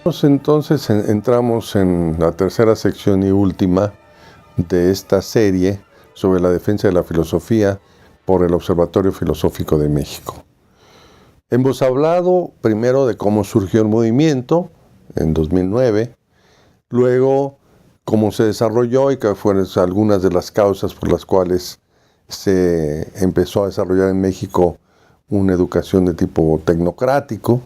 Entonces entramos en la tercera sección y última de esta serie sobre la defensa de la filosofía por el Observatorio Filosófico de México. Hemos hablado primero de cómo surgió el movimiento en 2009, luego cómo se desarrolló y que fueron algunas de las causas por las cuales se empezó a desarrollar en México una educación de tipo tecnocrático.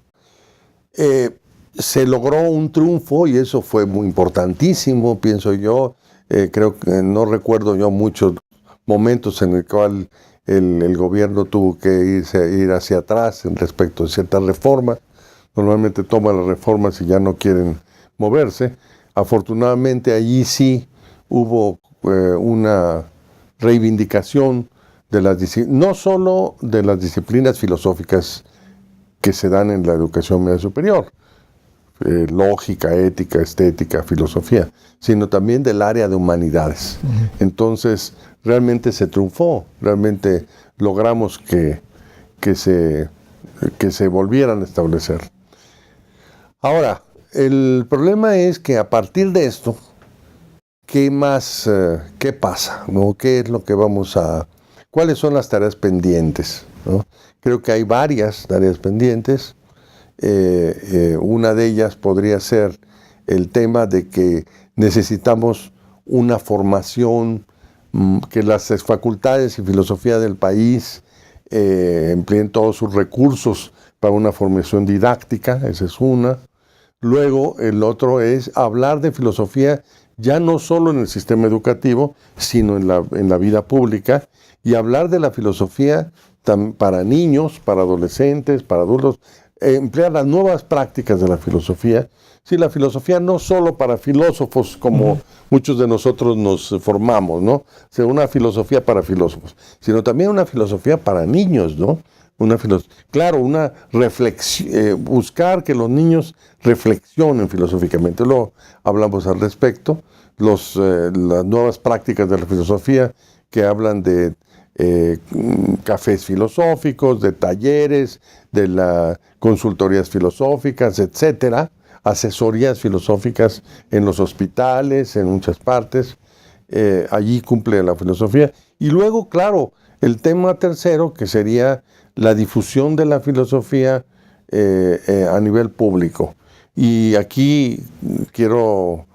Se logró un triunfo y eso fue muy importantísimo, pienso yo. Creo que no recuerdo yo muchos momentos en el cual el gobierno tuvo que ir hacia atrás en respecto a ciertas reformas. Normalmente toman las reformas y ya no quieren moverse. Afortunadamente allí sí hubo una reivindicación de no solo de las disciplinas filosóficas que se dan en la educación media superior, lógica, ética, estética, filosofía, sino también del área de humanidades. Entonces, realmente se triunfó, realmente logramos que se volvieran a establecer. Ahora, el problema es que a partir de esto, ¿qué pasa? ¿No? ¿Qué es lo que cuáles son las tareas pendientes? ¿No? Creo que hay varias tareas pendientes. Una de ellas podría ser el tema de que necesitamos una formación, que las facultades y filosofía del país empleen todos sus recursos para una formación didáctica, esa es una. Luego, el otro es hablar de filosofía ya no solo en el sistema educativo, sino en la vida pública, y hablar de la filosofía para niños, para adolescentes, para adultos, emplear las nuevas prácticas de la filosofía. Sí, la filosofía no solo para filósofos, como muchos de nosotros nos formamos, ¿no? O sea, una filosofía para filósofos, sino también una filosofía para niños, ¿no? Claro, una reflexión, buscar que los niños reflexionen filosóficamente. Luego hablamos al respecto. Las nuevas prácticas de la filosofía que hablan de cafés filosóficos, de talleres, de las consultorías filosóficas, etcétera, asesorías filosóficas en los hospitales, en muchas partes. Allí cumple la filosofía. Y luego, claro, el tema tercero, que sería la difusión de la filosofía a nivel público. Y aquí quiero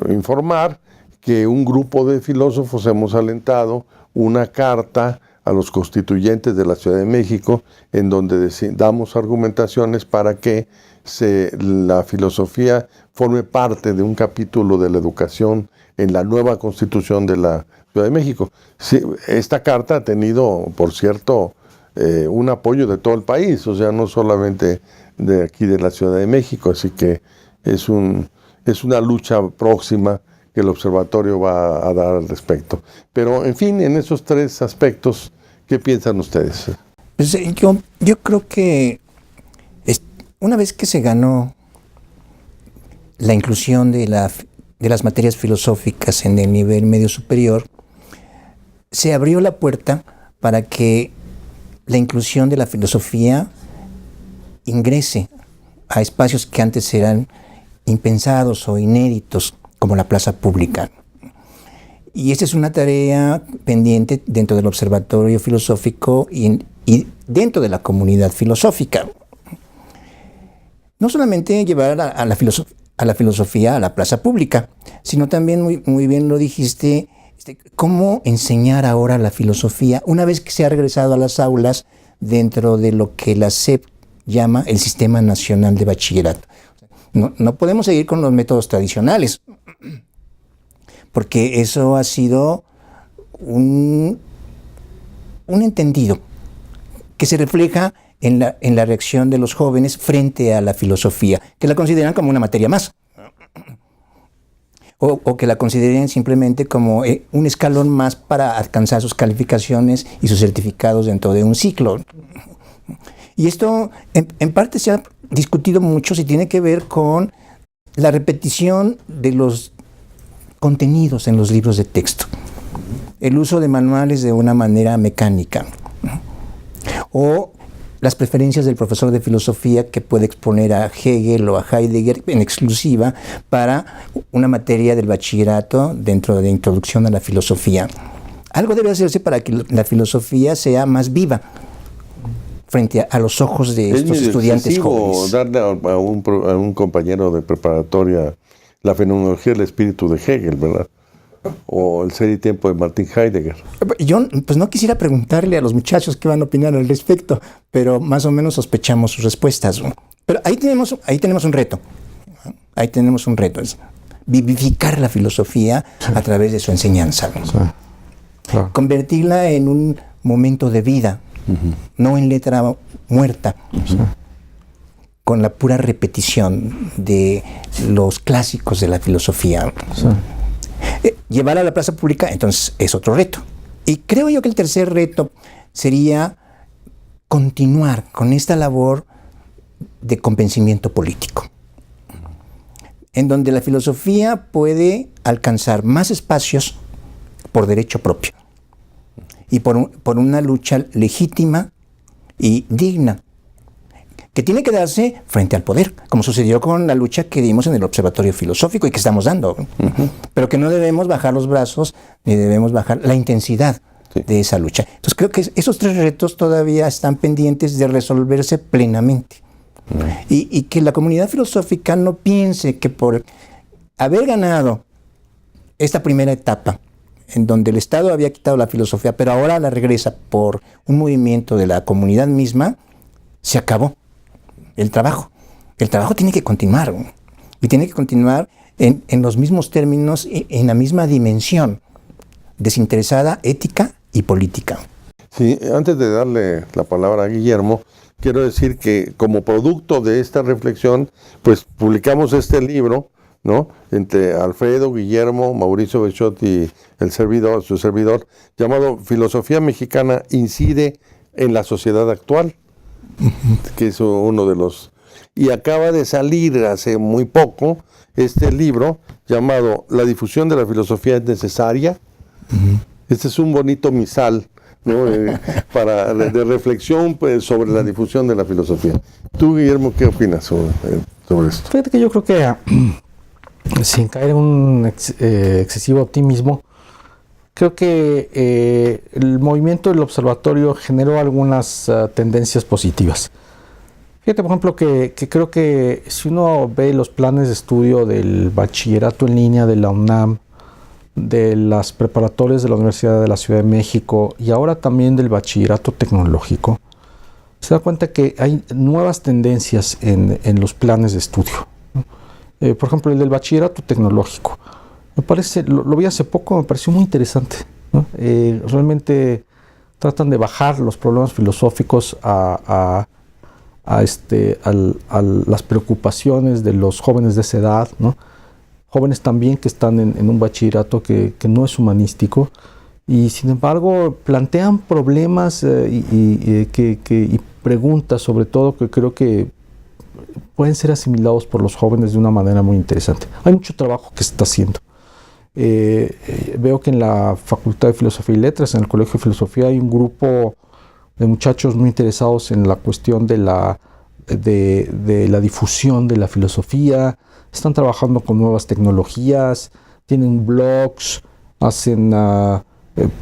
informar que un grupo de filósofos hemos alentado una carta a los constituyentes de la Ciudad de México en donde damos argumentaciones para que la filosofía forme parte de un capítulo de la educación en la nueva Constitución de la Ciudad de México. Sí, esta carta ha tenido, por cierto, un apoyo de todo el país, o sea, no solamente de aquí de la Ciudad de México, así que es una lucha próxima que el observatorio va a dar al respecto. Pero, en fin, en esos tres aspectos, ¿qué piensan ustedes? Pues, yo creo que una vez que se ganó la inclusión de las materias filosóficas en el nivel medio superior, se abrió la puerta para que la inclusión de la filosofía ingrese a espacios que antes eran impensados o inéditos, como la plaza pública. Y esta es una tarea pendiente dentro del observatorio filosófico y dentro de la comunidad filosófica. No solamente llevar a la filosofía a la plaza pública, sino también, muy bien lo dijiste, cómo enseñar ahora la filosofía una vez que se ha regresado a las aulas dentro de lo que la SEP llama el Sistema Nacional de Bachillerato. No podemos seguir con los métodos tradicionales, porque eso ha sido un entendido que se refleja en la reacción de los jóvenes frente a la filosofía, que la consideran como una materia más, o que la consideren simplemente como un escalón más para alcanzar sus calificaciones y sus certificados dentro de un ciclo. Y esto en parte se ha discutido mucho si tiene que ver con la repetición de los contenidos en los libros de texto, el uso de manuales de una manera mecánica, o las preferencias del profesor de filosofía que puede exponer a Hegel o a Heidegger en exclusiva para una materia del bachillerato dentro de introducción a la filosofía. Algo debe hacerse para que la filosofía sea más viva frente a los ojos de estos estudiantes jóvenes. Darle a un compañero de preparatoria la fenomenología del espíritu de Hegel, ¿verdad? O el ser y tiempo de Martin Heidegger. Yo pues no quisiera preguntarle a los muchachos qué van a opinar al respecto, pero más o menos sospechamos sus respuestas. Pero ahí tenemos un reto. Ahí tenemos un reto, es vivificar la filosofía a través de su enseñanza. Sí. Claro. Convertirla en un momento de vida, no en letra muerta, con la pura repetición de los clásicos de la filosofía. Sí. Llevar a la plaza pública, entonces, es otro reto. Y creo yo que el tercer reto sería continuar con esta labor de convencimiento político, en donde la filosofía puede alcanzar más espacios por derecho propio y por una lucha legítima y digna, que tiene que darse frente al poder, como sucedió con la lucha que dimos en el Observatorio Filosófico y que estamos dando, pero que no debemos bajar los brazos ni debemos bajar la intensidad de esa lucha. Entonces creo que esos tres retos todavía están pendientes de resolverse plenamente. Y que la comunidad filosófica no piense que por haber ganado esta primera etapa, en donde el Estado había quitado la filosofía, pero ahora la regresa por un movimiento de la comunidad misma, se acabó el trabajo. El trabajo tiene que continuar, y tiene que continuar en los mismos términos, en la misma dimensión, desinteresada, ética y política. Sí, antes de darle la palabra a Guillermo, quiero decir que como producto de esta reflexión, pues publicamos este libro, ¿no? Entre Alfredo, Guillermo, Mauricio Bechot y su servidor, llamado Filosofía Mexicana incide en la sociedad actual, que es uno de los... Y acaba de salir hace muy poco este libro llamado La difusión de la filosofía es necesaria. Este es un bonito misal, ¿no? De reflexión, pues, sobre la difusión de la filosofía. Tú, Guillermo, ¿qué opinas sobre esto? Fíjate que yo creo que sin caer en un excesivo optimismo, creo que el movimiento del observatorio generó algunas tendencias positivas. Fíjate, por ejemplo, que creo que si uno ve los planes de estudio del bachillerato en línea de la UNAM, de las preparatorias de la Universidad de la Ciudad de México y ahora también del bachillerato tecnológico, se da cuenta que hay nuevas tendencias en los planes de estudio. Por ejemplo, el del bachillerato tecnológico. Me parece, lo vi hace poco, me pareció muy interesante, ¿no? Realmente tratan de bajar los problemas filosóficos a las preocupaciones de los jóvenes de esa edad, ¿no? Jóvenes también que están en un bachillerato que no es humanístico, y sin embargo plantean problemas y preguntas, sobre todo, que creo que pueden ser asimilados por los jóvenes de una manera muy interesante. Hay mucho trabajo que se está haciendo. Veo que en la Facultad de Filosofía y Letras, en el Colegio de Filosofía, hay un grupo de muchachos muy interesados en la cuestión de la difusión de la filosofía. Están trabajando con nuevas tecnologías, tienen blogs, hacen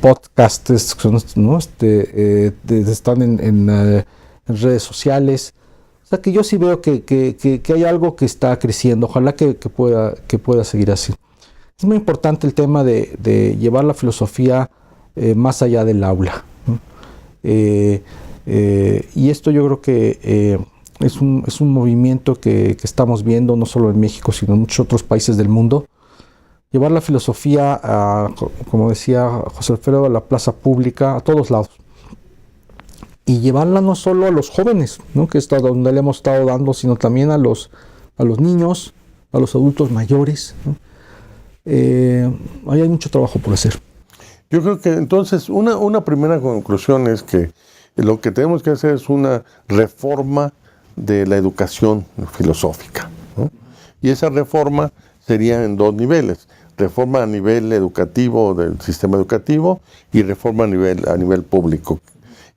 podcasts, ¿no? Están en redes sociales. O sea que yo sí veo que hay algo que está creciendo. Ojalá que pueda seguir así. Es muy importante el tema de llevar la filosofía más allá del aula, ¿no? Y esto yo creo que es un movimiento que estamos viendo no solo en México, sino en muchos otros países del mundo. Llevar la filosofía, como decía José Alfredo, a la plaza pública, a todos lados. Y llevarla no solo a los jóvenes, ¿no? Que es donde le hemos estado dando, sino también a los niños, a los adultos mayores, ¿no? Ahí hay mucho trabajo por hacer. Yo creo que entonces una primera conclusión es que lo que tenemos que hacer es una reforma de la educación filosófica, ¿no? Y esa reforma sería en dos niveles: reforma a nivel educativo del sistema educativo y reforma a nivel público.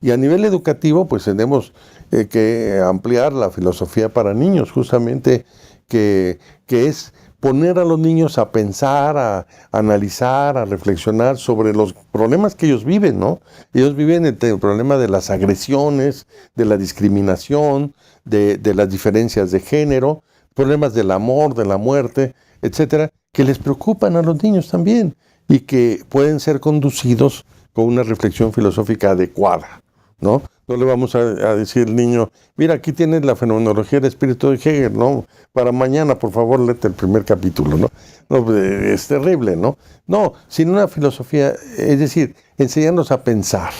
Y a nivel educativo, pues tenemos que ampliar la filosofía para niños, justamente que es poner a los niños a pensar, a analizar, a reflexionar sobre los problemas que ellos viven, ¿no? Ellos viven el problema de las agresiones, de la discriminación, de las diferencias de género, problemas del amor, de la muerte, etcétera, que les preocupan a los niños también y que pueden ser conducidos con una reflexión filosófica adecuada, ¿no? No le vamos a decir al niño, mira, aquí tienes la fenomenología del espíritu de Hegel, ¿no? Para mañana, por favor, léete el primer capítulo, ¿no? No, es terrible, ¿no? No, sino una filosofía, es decir, enseñarnos a pensar,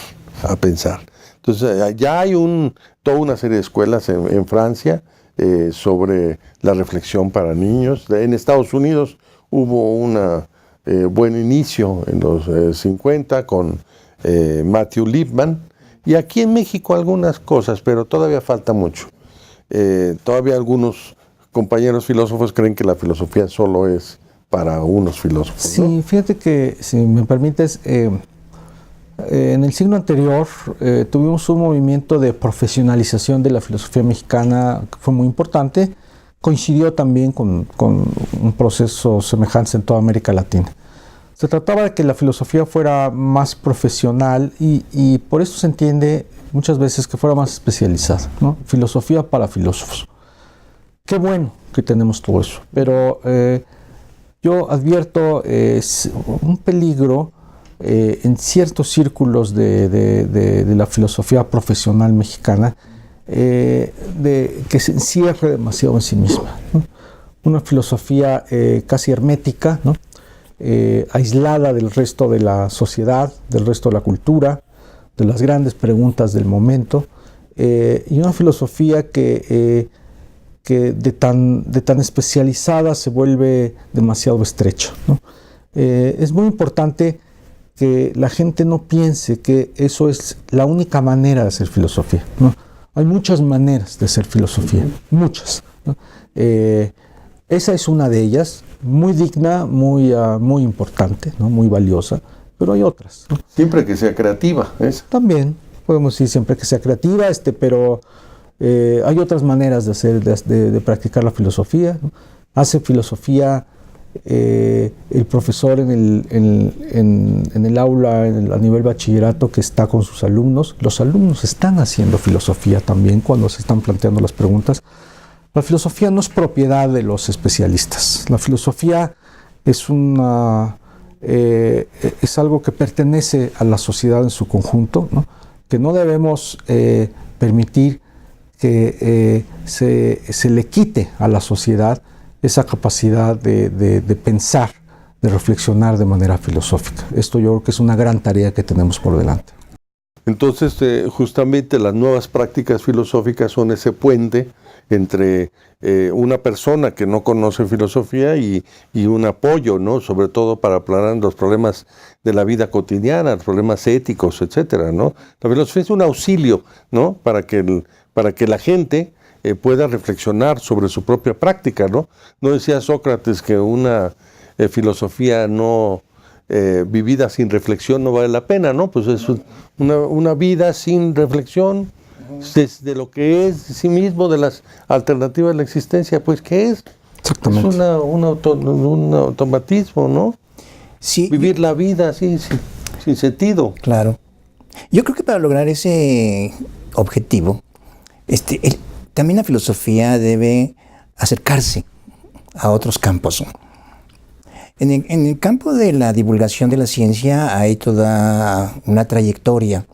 a pensar. Entonces, ya hay toda una serie de escuelas en Francia sobre la reflexión para niños. En Estados Unidos hubo un buen inicio en los 50 con Matthew Lipman, y aquí en México algunas cosas, pero todavía falta mucho. Todavía algunos compañeros filósofos creen que la filosofía solo es para unos filósofos, Sí, ¿no? fíjate que, si me permites, en el siglo anterior tuvimos un movimiento de profesionalización de la filosofía mexicana que fue muy importante. Coincidió también con un proceso semejante en toda América Latina. Se trataba de que la filosofía fuera más profesional y por eso se entiende muchas veces que fuera más especializada, ¿no? Filosofía para filósofos. Qué bueno que tenemos todo eso, pero yo advierto un peligro en ciertos círculos de la filosofía profesional mexicana, de que se encierre demasiado en sí misma, ¿no? Una filosofía casi hermética, ¿no? Aislada del resto de la sociedad, del resto de la cultura, de las grandes preguntas del momento, y una filosofía que de tan especializada se vuelve demasiado estrecha, ¿no? Es muy importante que la gente no piense que eso es la única manera de hacer filosofía, ¿no? Hay muchas maneras de hacer filosofía, muchas, ¿no? Esa es una de ellas, muy digna, muy importante, ¿no? Muy valiosa, pero hay otras, ¿no? Siempre que sea creativa, ¿es? También podemos decir siempre que sea creativa, pero hay otras maneras de practicar la filosofía, ¿no? Hace filosofía el profesor en el aula, a nivel bachillerato, que está con sus alumnos. Los alumnos están haciendo filosofía también cuando se están planteando las preguntas. La filosofía no es propiedad de los especialistas. La filosofía es algo que pertenece a la sociedad en su conjunto, ¿no? Que no debemos permitir que se le quite a la sociedad esa capacidad de pensar, de reflexionar de manera filosófica. Esto yo creo que es una gran tarea que tenemos por delante. Entonces, justamente las nuevas prácticas filosóficas son ese puente entre una persona que no conoce filosofía y un apoyo, ¿no? Sobre todo para aplanar los problemas de la vida cotidiana, los problemas éticos, etcétera, ¿no? La filosofía es un auxilio, ¿no? Para que la gente pueda reflexionar sobre su propia práctica, ¿no? No decía Sócrates que una filosofía no vivida sin reflexión no vale la pena, ¿no? Pues es una vida sin reflexión de lo que es de sí mismo, de las alternativas de la existencia, pues ¿qué es? Exactamente. Es un automatismo, ¿no? Sí. Vivir la vida así, sin sentido. Claro. Yo creo que para lograr ese objetivo, también la filosofía debe acercarse a otros campos. En el campo de la divulgación de la ciencia hay toda una trayectoria.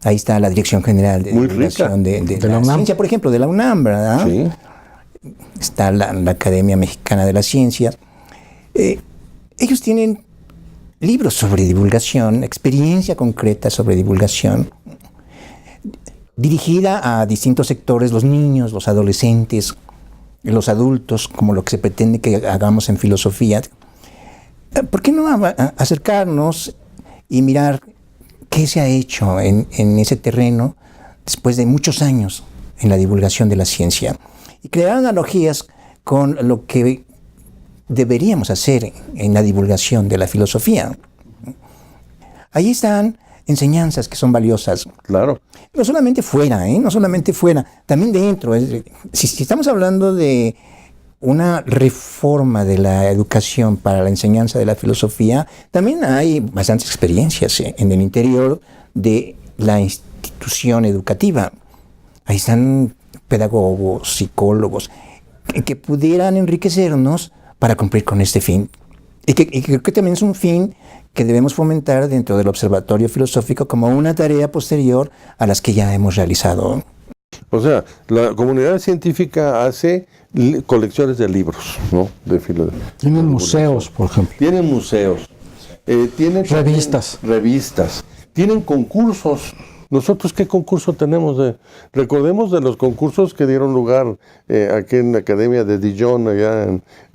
Ahí está la Dirección General de Muy Divulgación de la UNAM. Ciencia, por ejemplo, de la UNAM, ¿verdad? Sí. Está la Academia Mexicana de la Ciencia. Ellos tienen libros sobre divulgación, experiencia concreta sobre divulgación, dirigida a distintos sectores, los niños, los adolescentes, los adultos, como lo que se pretende que hagamos en filosofía. ¿Por qué no acercarnos y mirar qué se ha hecho en ese terreno después de muchos años en la divulgación de la ciencia? Y crear analogías con lo que deberíamos hacer en la divulgación de la filosofía. Ahí están enseñanzas que son valiosas. Claro. No solamente fuera, no solamente fuera, también dentro. Si estamos hablando de una reforma de la educación para la enseñanza de la filosofía, también hay bastantes experiencias en el interior de la institución educativa. Ahí están pedagogos, psicólogos, que pudieran enriquecernos para cumplir con este fin. Y creo que también es un fin que debemos fomentar dentro del observatorio filosófico como una tarea posterior a las que ya hemos realizado. O sea, la comunidad científica hace colecciones de libros, ¿no? Tienen museos, por ejemplo. Tienen museos. Tienen revistas. Tienen concursos. ¿Nosotros qué concurso tenemos? Recordemos de los concursos que dieron lugar aquí en la Academia de Dijon, allá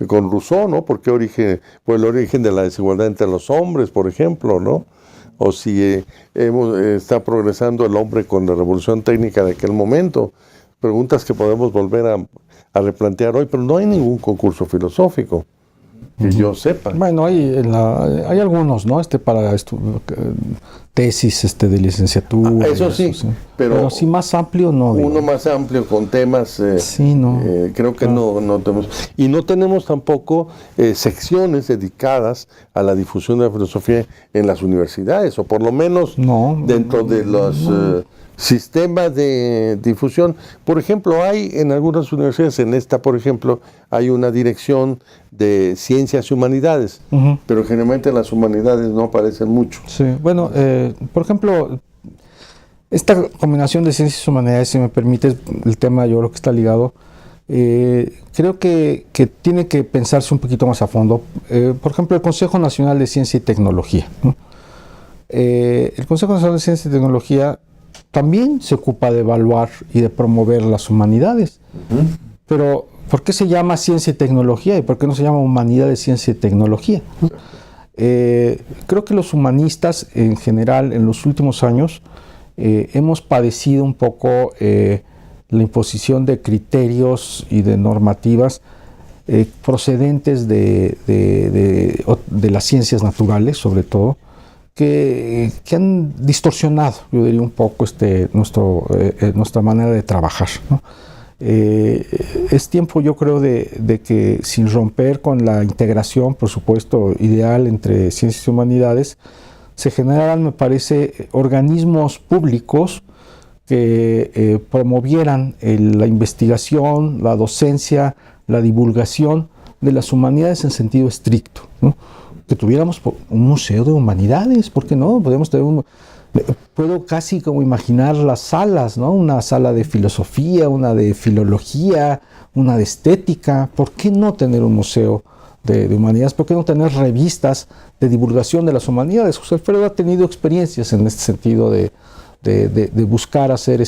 con Rousseau, ¿no? Porque fue el origen de la desigualdad entre los hombres, por ejemplo, ¿no? O si está progresando el hombre con la revolución técnica de aquel momento. Preguntas que podemos volver a replantear hoy, pero no hay ningún concurso filosófico que yo sepa. Bueno, hay algunos, ¿no? Para tesis de licenciatura. Eso sí, pero sí más amplio no. Uno más amplio con temas. Sí, no. Creo que no tenemos. Y no tenemos tampoco secciones dedicadas a la difusión de la filosofía en las universidades, o por lo menos dentro de los sistemas de difusión. Por ejemplo, hay en algunas universidades, en esta, por ejemplo, hay una dirección de ciencias y humanidades, pero generalmente las humanidades no aparecen mucho. Sí, bueno, por ejemplo, esta combinación de ciencias y humanidades, si me permite, el tema yo creo que está ligado, creo que tiene que pensarse un poquito más a fondo. Por ejemplo, el Consejo Nacional de Ciencia y Tecnología, ¿no? El Consejo Nacional de Ciencia y Tecnología también se ocupa de evaluar y de promover las humanidades. Pero, ¿por qué se llama ciencia y tecnología y por qué no se llama humanidades, ciencia y tecnología? Creo que los humanistas en general en los últimos años hemos padecido un poco la imposición de criterios y de normativas procedentes de las ciencias naturales, sobre todo, que han distorsionado, yo diría, un poco nuestra manera de trabajar, ¿no? Es tiempo, yo creo, de que sin romper con la integración, por supuesto, ideal entre ciencias y humanidades, se generaran, me parece, organismos públicos que promovieran la investigación, la docencia, la divulgación de las humanidades en sentido estricto, ¿no? Que tuviéramos un museo de humanidades, ¿por qué no? Podemos tener puedo casi como imaginar las salas, ¿no? Una sala de filosofía, una de filología, una de estética. ¿Por qué no tener un museo de humanidades? ¿Por qué no tener revistas de divulgación de las humanidades? José Alfredo ha tenido experiencias en este sentido de buscar hacer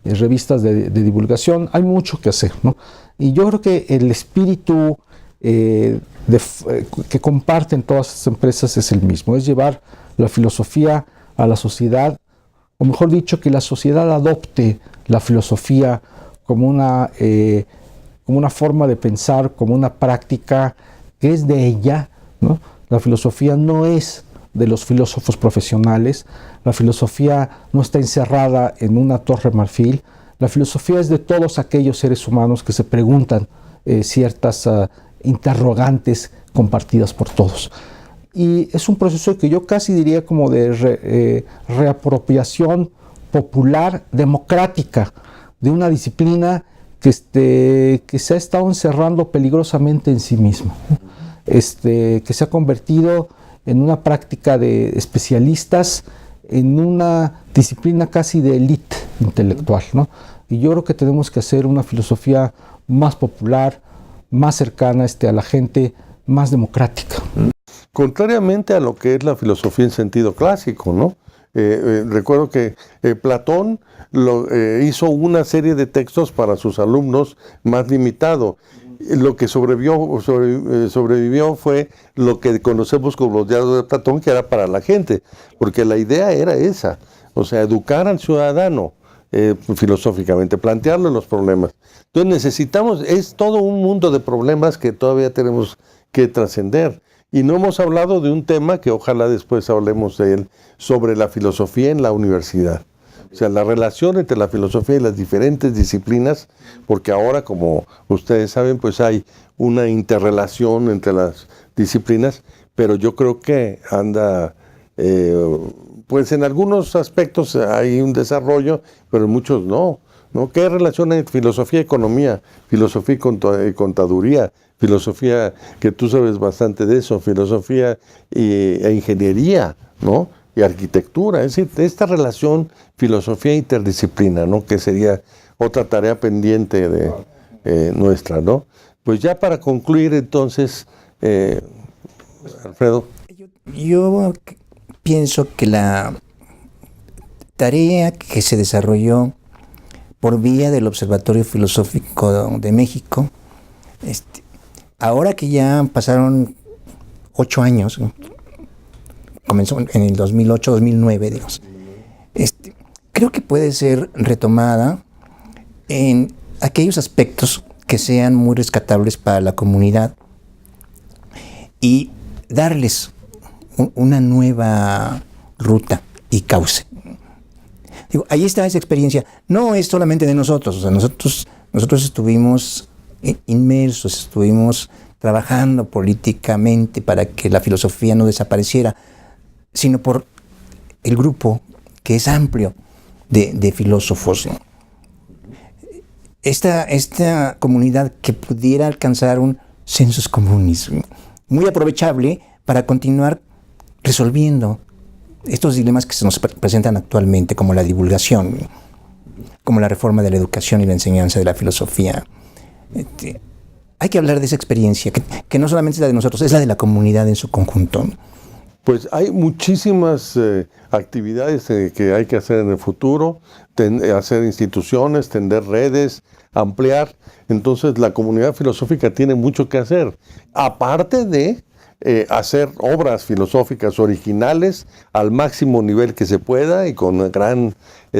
revistas de divulgación. Hay mucho que hacer, ¿no? Y yo creo que el espíritu que comparten todas estas empresas es el mismo, es llevar la filosofía a la sociedad, o mejor dicho, que la sociedad adopte la filosofía como una forma de pensar, como una práctica que es de ella, ¿no? La filosofía no es de los filósofos profesionales, la filosofía no está encerrada en una torre marfil, la filosofía es de todos aquellos seres humanos que se preguntan ciertas interrogantes compartidas por todos. Y es un proceso que yo casi diría como de reapropiación popular democrática de una disciplina que se ha estado encerrando peligrosamente en sí misma, que se ha convertido en una práctica de especialistas, en una disciplina casi de élite intelectual, ¿no? Y yo creo que tenemos que hacer una filosofía más popular, más cercana a la gente, más democrática. Contrariamente a lo que es la filosofía en sentido clásico, ¿no? Recuerdo que Platón hizo una serie de textos para sus alumnos más limitado. Lo que sobrevivió fue lo que conocemos como los diálogos de Platón, que era para la gente, porque la idea era esa, o sea, educar al ciudadano filosóficamente, plantearle los problemas. Entonces es todo un mundo de problemas que todavía tenemos que trascender. Y no hemos hablado de un tema que ojalá después hablemos de él, sobre la filosofía en la universidad. O sea, la relación entre la filosofía y las diferentes disciplinas, porque ahora, como ustedes saben, pues hay una interrelación entre las disciplinas, pero yo creo que anda, pues en algunos aspectos hay un desarrollo, pero en muchos no. ¿No? ¿Qué relación hay filosofía y economía, filosofía y contaduría, filosofía, que tú sabes bastante de eso, filosofía e ingeniería, ¿no? Y arquitectura? Es decir, esta relación filosofía interdisciplina, ¿no? Que sería otra tarea pendiente de nuestra, ¿no? Pues ya para concluir entonces, Alfredo. Yo pienso que la tarea que se desarrolló por vía del Observatorio Filosófico de México, ahora que ya pasaron 8 años, comenzó en el 2008-2009, digamos, creo que puede ser retomada en aquellos aspectos que sean muy rescatables para la comunidad y darles una nueva ruta y cauce. Digo, ahí está esa experiencia. No es solamente de nosotros. O sea, nosotros estuvimos inmersos, estuvimos trabajando políticamente para que la filosofía no desapareciera, sino por el grupo que es amplio de filósofos. Esta comunidad que pudiera alcanzar un sensus communis muy aprovechable para continuar resolviendo estos dilemas que se nos presentan actualmente, como la divulgación, como la reforma de la educación y la enseñanza de la filosofía. Hay que hablar de esa experiencia, que no solamente es la de nosotros, es la de la comunidad en su conjunto. Pues hay muchísimas actividades que hay que hacer en el futuro, hacer instituciones, tender redes, ampliar. Entonces la comunidad filosófica tiene mucho que hacer, aparte de hacer obras filosóficas originales al máximo nivel que se pueda y con una gran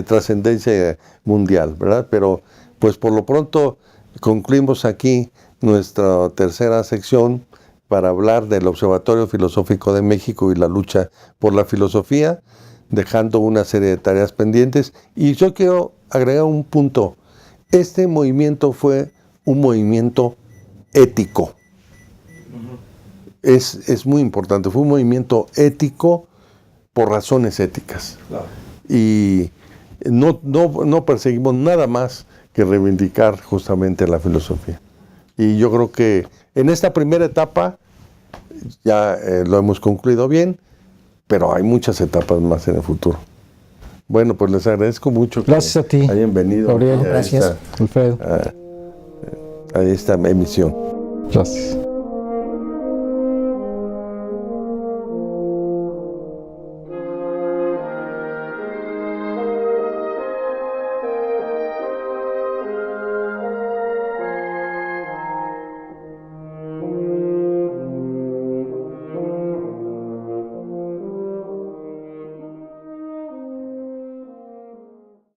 trascendencia mundial, ¿verdad? Pero pues por lo pronto concluimos aquí nuestra tercera sección para hablar del Observatorio Filosófico de México y la lucha por la filosofía, dejando una serie de tareas pendientes. Y yo quiero agregar un punto. Este movimiento fue un movimiento ético. Es muy importante, fue un movimiento ético por razones éticas. Claro. Y no perseguimos nada más que reivindicar justamente la filosofía. Y yo creo que en esta primera etapa ya lo hemos concluido bien, pero hay muchas etapas más en el futuro. Bueno, pues les agradezco mucho que gracias a ti, hayan venido. Gabriel, gracias. Alfredo. A esta emisión. Gracias.